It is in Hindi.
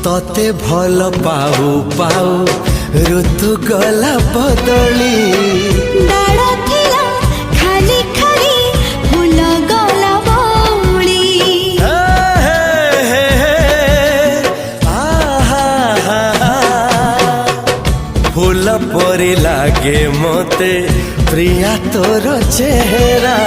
तते भल पाऊ पाऊ ऋतु गला बदली डाळ थिला खाली खाली फूल गला बौली फूल परी लागे मते प्रिया तोर चेहरा